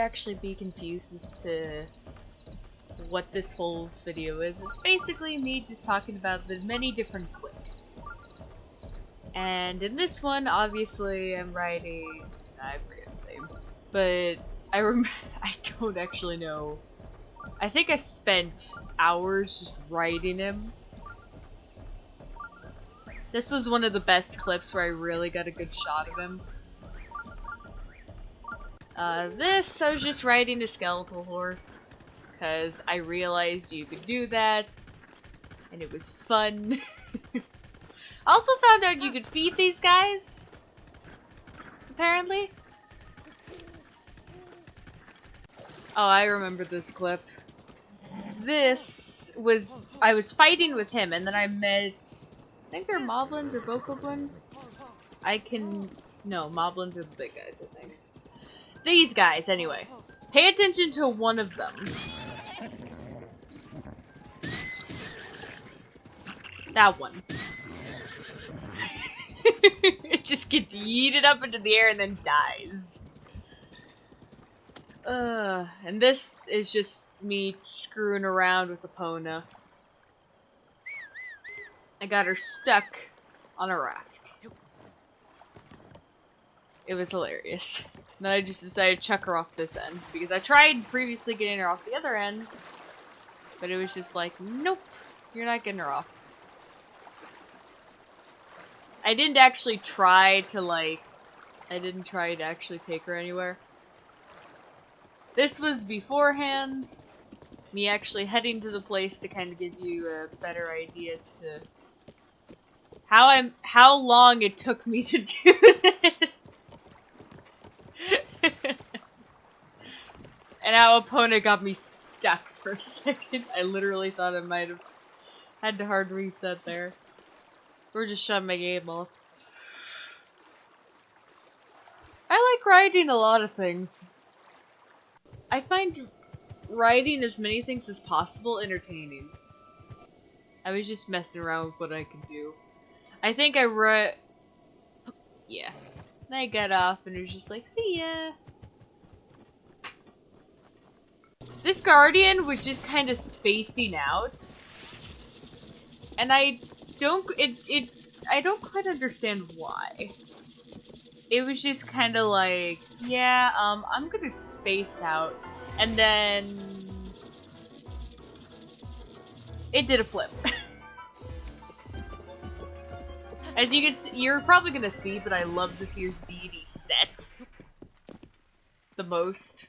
actually be confused as to what this whole video is, it's basically me just talking about the many different clips. And in this one, obviously, I'm writing... I forget his name. But I don't actually know. I think I spent hours just writing him. This was one of the best clips where I really got a good shot of him. I was just riding a skeletal horse, because I realized you could do that, and it was fun. I also found out you could feed these guys, apparently. Oh, I remember this clip. I was fighting with him, and then I met, I think they're moblins or bokoblins? No, moblins are the big guys, I think. These guys, anyway. Pay attention to one of them. That one. It just gets yeeted up into the air and then dies. And this is just me screwing around with Epona. I got her stuck on a raft. It was hilarious. Then I just decided to chuck her off this end, because I tried previously getting her off the other ends, but it was just like, nope, you're not getting her off. I didn't actually try to actually take her anywhere. This was beforehand, me actually heading to the place to kind of give you a better idea as to how long it took me to do this. And our opponent got me stuck for a second. I literally thought I might have had to hard reset there. Or just shut my game off. I like writing a lot of things. I find writing as many things as possible entertaining. I was just messing around with what I could do. I think I wrote... Yeah. And I got off and it was just like, see ya! This guardian was just kind of spacing out, and I don't quite understand why. It was just kind of like, yeah, I'm gonna space out, and then it did a flip. As you can see, you're probably gonna see, but I love the Fierce Deity set the most.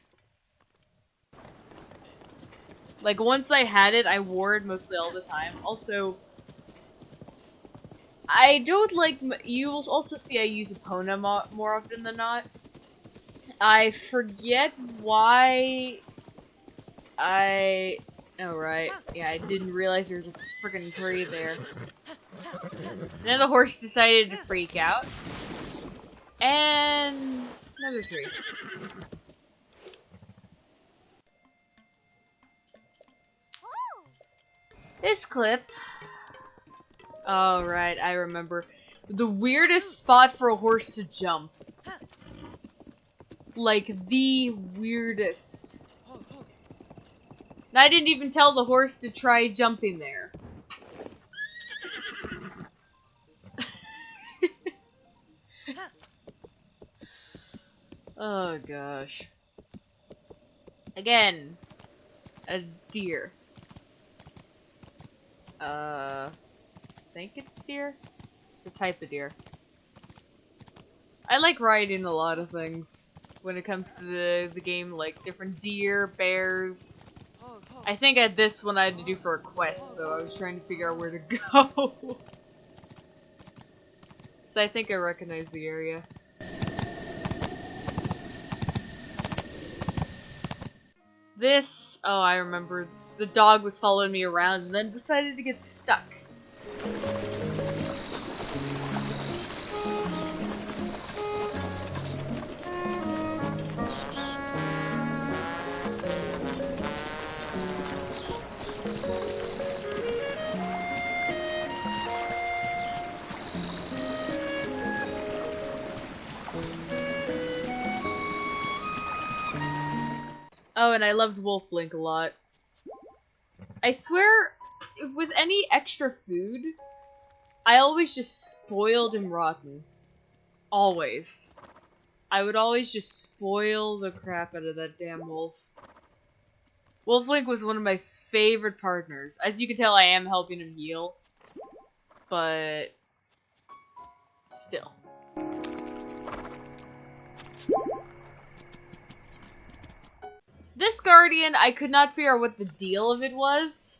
Like, once I had it, I wore it mostly all the time. Also, I don't like... You will also see I use Epona more often than not. I forget why I... Oh, right. Yeah, I didn't realize there was a freaking tree there. And then the horse decided to freak out. And... another tree. This clip... Oh, right, I remember. The weirdest spot for a horse to jump. Like, the weirdest. And I didn't even tell the horse to try jumping there. Oh, gosh. Again, a deer. I think it's deer? It's a type of deer. I like riding a lot of things when it comes to the game, like different deer, bears. I think at this one I had to do for a quest, though. I was trying to figure out where to go. So I think I recognize the area. This, oh, I remember. The dog was following me around and then decided to get stuck. Oh, and I loved Wolf Link a lot. I swear, with any extra food, I always just spoiled him rotten. Always. I would always just spoil the crap out of that damn wolf. Wolf Link was one of my favorite partners. As you can tell, I am helping him heal. But still. This Guardian, I could not figure out what the deal of it was.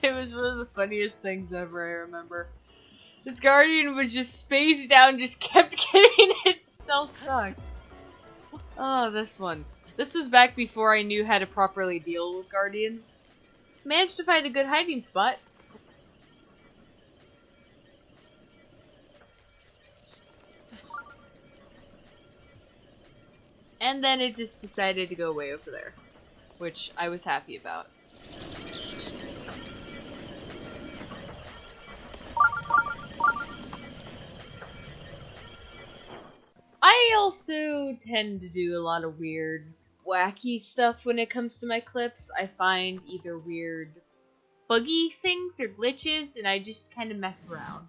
It was one of the funniest things ever, I remember. This Guardian was just spaced out and just kept getting itself stuck. Oh, this one. This was back before I knew how to properly deal with Guardians. Managed to find a good hiding spot. And then it just decided to go way over there, which I was happy about. I also tend to do a lot of weird, wacky stuff when it comes to my clips. I find either weird buggy things or glitches, and I just kind of mess around.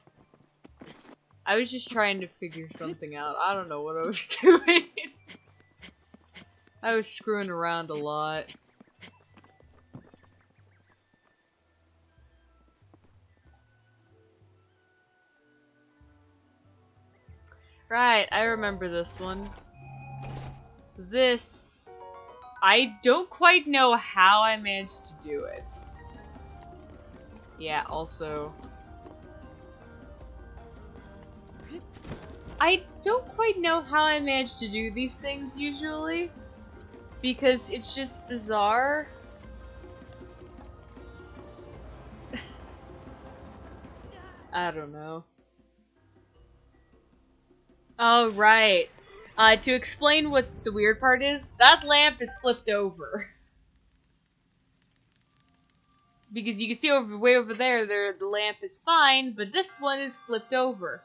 I was just trying to figure something out. I don't know what I was doing. I was screwing around a lot. Right, I remember this one. This... I don't quite know how I managed to do it. Yeah, also... I don't quite know how I managed to do these things usually. Because it's just bizarre. I don't know. Oh, right. To explain what the weird part is, that lamp is flipped over. Because you can see way over there, the lamp is fine, but this one is flipped over.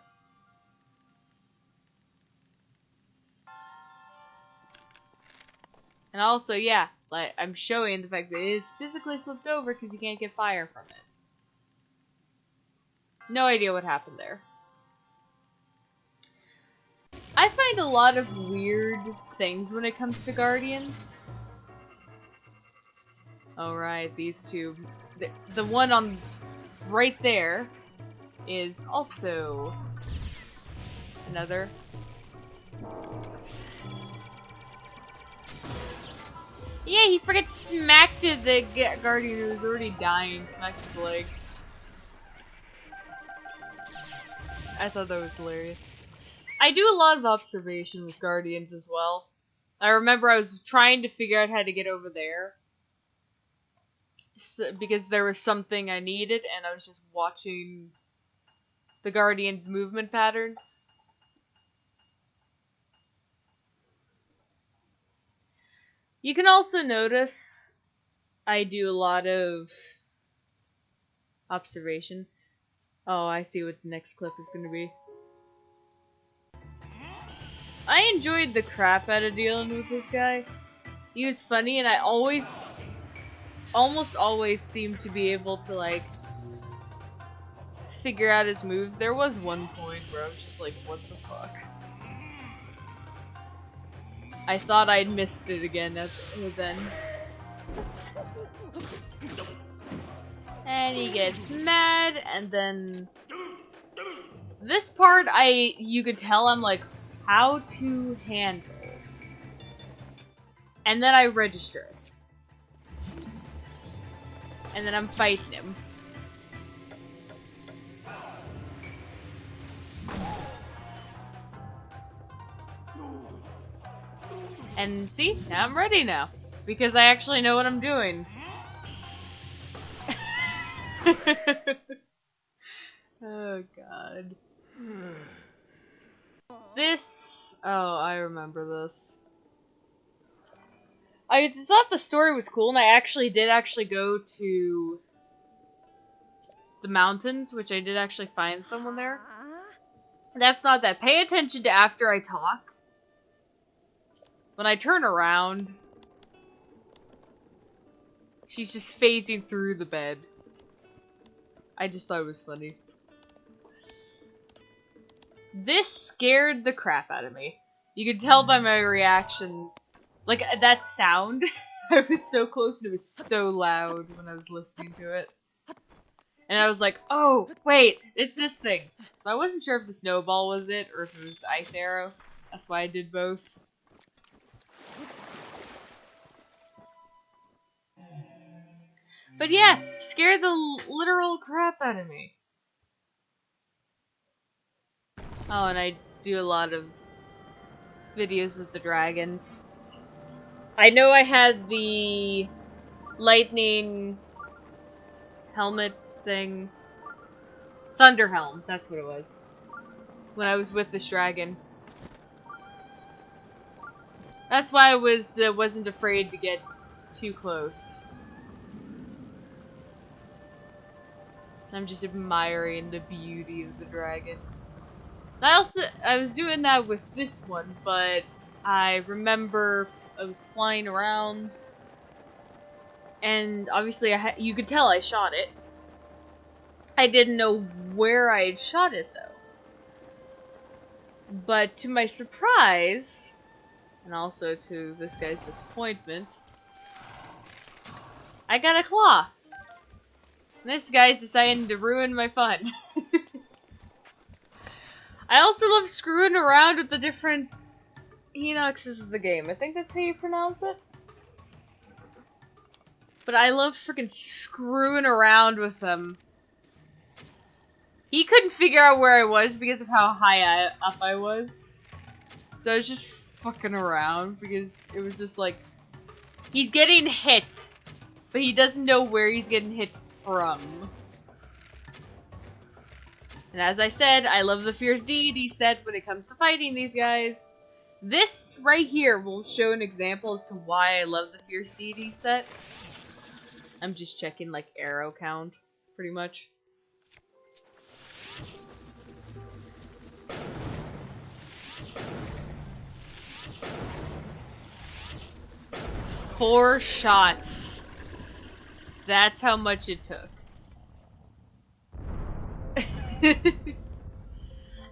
And also, yeah, like I'm showing the fact that it is physically flipped over because you can't get fire from it. No idea what happened there. I find a lot of weird things when it comes to Guardians. Alright, these two. The one on right there is also another. Yeah, he freaking smacked it, the Guardian who was already dying, smacked his leg. I thought that was hilarious. I do a lot of observation with Guardians as well. I remember I was trying to figure out how to get over there. Because there was something I needed, and I was just watching the Guardian's movement patterns. You can also notice I do a lot of observation. Oh, I see what the next clip is going to be. I enjoyed the crap out of dealing with this guy. He was funny, and I almost always seemed to be able to, like, figure out his moves. There was one point where I was just like, what the fuck? I thought I'd missed it again then. And he gets mad, and then... This part, you could tell I'm like, how to handle. And then I register it. And then I'm fighting him. And see, now I'm ready now. Because I actually know what I'm doing. Oh god. This... Oh, I remember this. I thought the story was cool, and I actually did go to the mountains, which I did actually find someone there. That's not that. Pay attention to after I talk. When I turn around, she's just phasing through the bed. I just thought it was funny. This scared the crap out of me. You could tell by my reaction. Like, that sound. I was so close and it was so loud when I was listening to it. And I was like, oh, wait, it's this thing. So I wasn't sure if the snowball was it or if it was the ice arrow. That's why I did both. But yeah, scared the literal crap out of me. Oh, and I do a lot of videos with the dragons. I know I had the lightning helmet thing. Thunder helm, that's what it was. When I was with this dragon. That's why I wasn't afraid to get too close. I'm just admiring the beauty of the dragon. I was doing that with this one, but I remember I was flying around, and obviously you could tell I shot it. I didn't know where I had shot it though. But to my surprise, and also to this guy's disappointment, I got a claw. And this guy's deciding to ruin my fun. I also love screwing around with the different Enoxes of the game. I think that's how you pronounce it. But I love freaking screwing around with them. He couldn't figure out where I was because of how high up I was. So I was just fucking around because it was just like, he's getting hit, but he doesn't know where he's getting hit from. And as I said, I love the Fierce Deity set when it comes to fighting these guys. This right here will show an example as to why I love the Fierce Deity set. I'm just checking like arrow count, pretty much. Four shots. That's how much it took.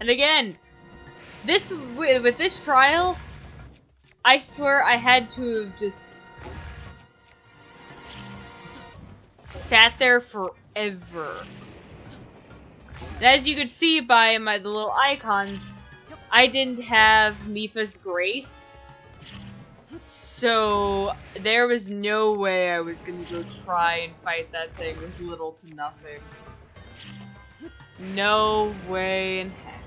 And again, with this trial, I swear I had to have just sat there forever. And as you could see by the little icons, I didn't have Mipha's Grace. So there was no way I was gonna go try and fight that thing with little to nothing. No way in heck.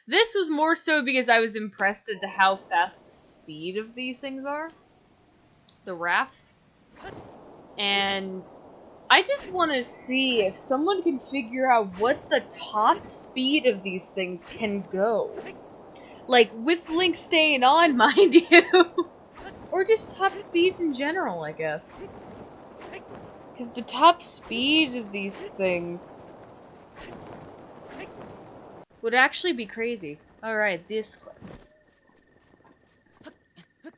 This was more so because I was impressed at how fast the speed of these things are. The rafts. And I just want to see if someone can figure out what the top speed of these things can go. Like, with Link staying on, mind you. Or just top speeds in general, I guess. Because the top speed of these things would actually be crazy. Alright, this clip.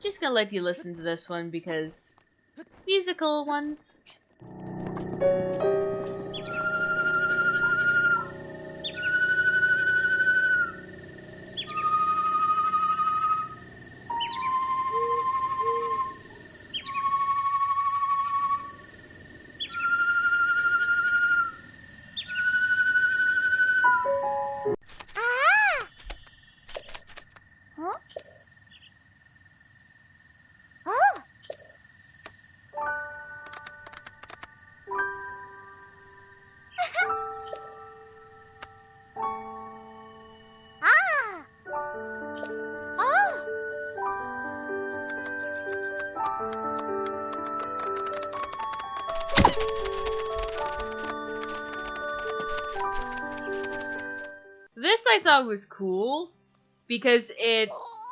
Just gonna let you listen to this one because musical ones. This I thought was cool because it,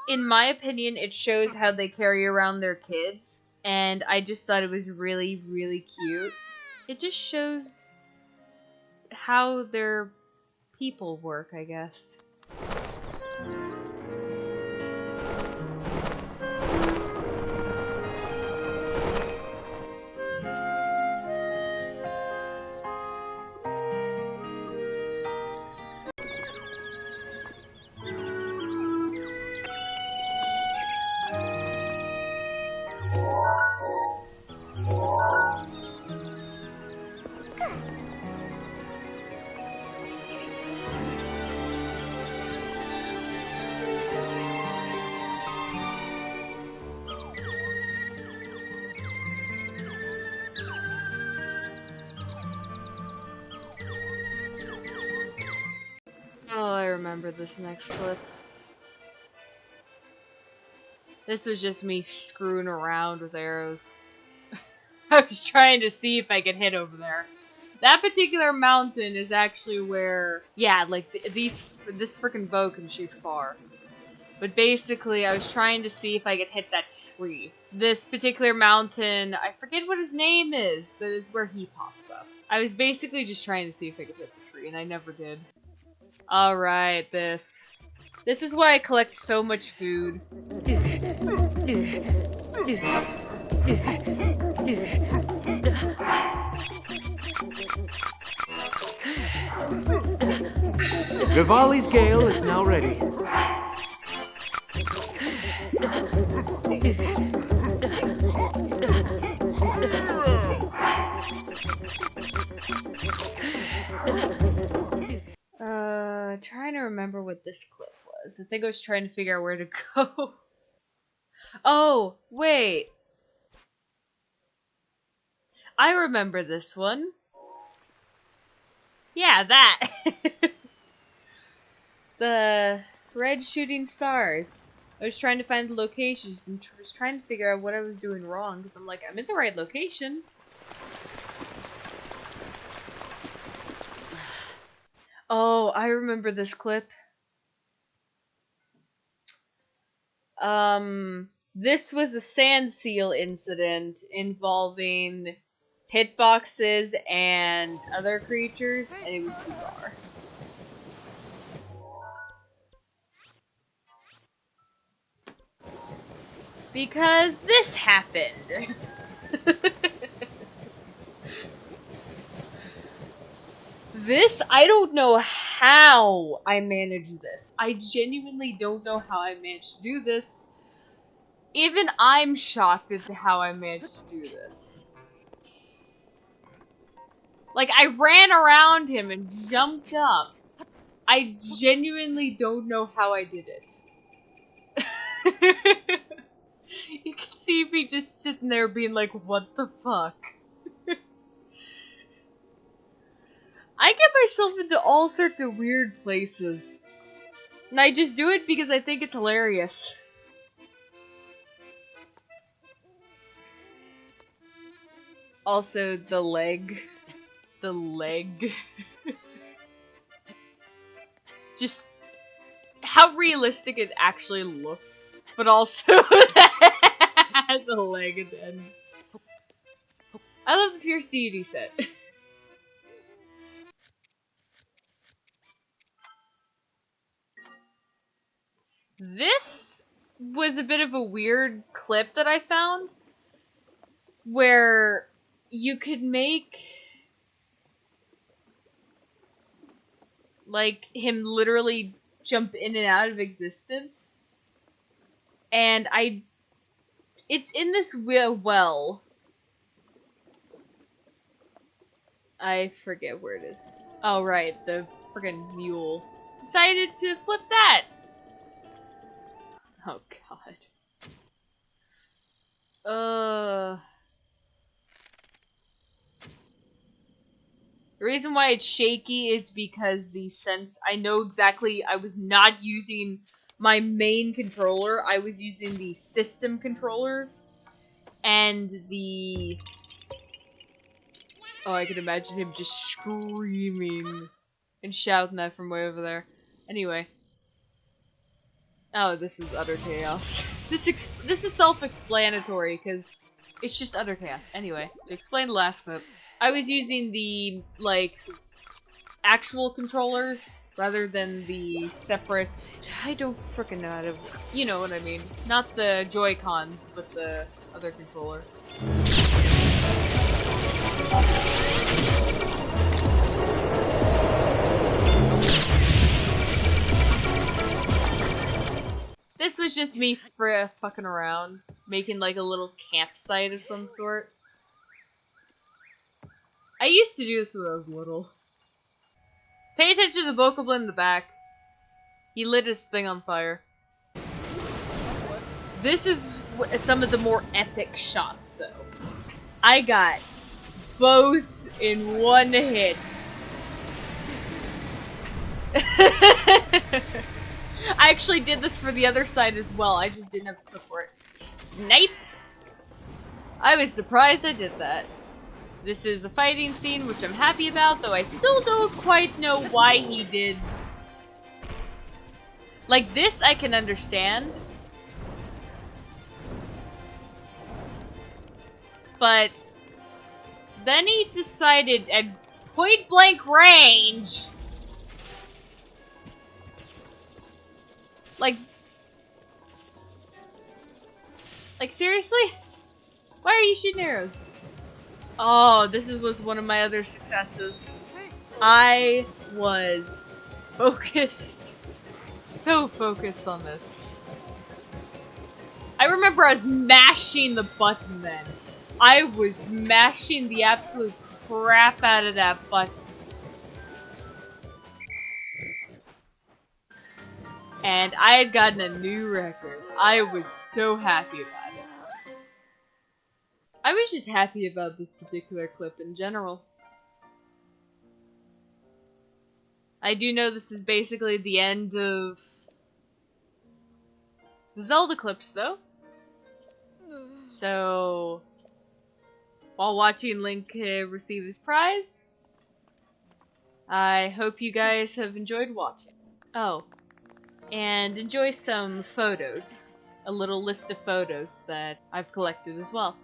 in my opinion, it shows how they carry around their kids, and I just thought it was really, really cute. It just shows how their people work, I guess. this next clip. This was just me screwing around with arrows. I was trying to see if I could hit over there. That particular mountain is actually where, yeah, like this freaking bow can shoot far. But basically, I was trying to see if I could hit that tree. This particular mountain, I forget what his name is, but it's where he pops up. I was basically just trying to see if I could hit the tree, and I never did. Alright, this. This is why I collect so much food. Vivali's gale is now ready. Trying to remember what this clip was. I think I was trying to figure out where to go. Oh, wait. I remember this one. Yeah, that. The red shooting stars. I was trying to find the locations and was trying to figure out what I was doing wrong, because I'm like, I'm in the right location. Oh, I remember this clip. This was a sand seal incident involving hitboxes and other creatures, and it was bizarre. Because this happened. This, I don't know how I managed this. I genuinely don't know how I managed to do this. Even I'm shocked as to how I managed to do this. Like, I ran around him and jumped up. I genuinely don't know how I did it. You can see me just sitting there being like, what the fuck? I get myself into all sorts of weird places. And I just do it because I think it's hilarious. Also, the leg. The leg. Just how realistic it actually looked. But also, the leg at the end. I love the Fierce Deity set. This was a bit of a weird clip that I found, where you could make, like, him literally jump in and out of existence. And it's in this well. I forget where it is. Oh, right, the friggin' mule decided to flip that. Oh, God. The reason why it's shaky is because I know exactly, I was not using my main controller, I was using the system controllers, and oh, I could imagine him just screaming and shouting that from way over there. Anyway. Oh, this is utter chaos. This is self-explanatory, because it's just utter chaos. Anyway, to explain the last clip, I was using the, like, actual controllers rather than the separate... I don't frickin' know how to... You know what I mean. Not the Joy-Cons, but the other controller. This was just me fucking around, making like a little campsite of some sort. I used to do this when I was little. Pay attention to the Bokoblin in the back. He lit his thing on fire. This is some of the more epic shots, though. I got both in one hit. I actually did this for the other side as well. I just didn't have a clip for it. Snipe! I was surprised I did that. This is a fighting scene, which I'm happy about, though I still don't quite know why he did. Like, this I can understand. But then he decided at point blank range. Like seriously? Why are you shooting arrows? Oh, was one of my other successes. I was focused. So focused on this. I remember I was mashing the button then. I was mashing the absolute crap out of that button. And I had gotten a new record. I was so happy about it. I was just happy about this particular clip in general. I do know this is basically the end of the Zelda clips, though. So, while watching Link receive his prize, I hope you guys have enjoyed watching. Oh, and enjoy some photos. A little list of photos that I've collected as well.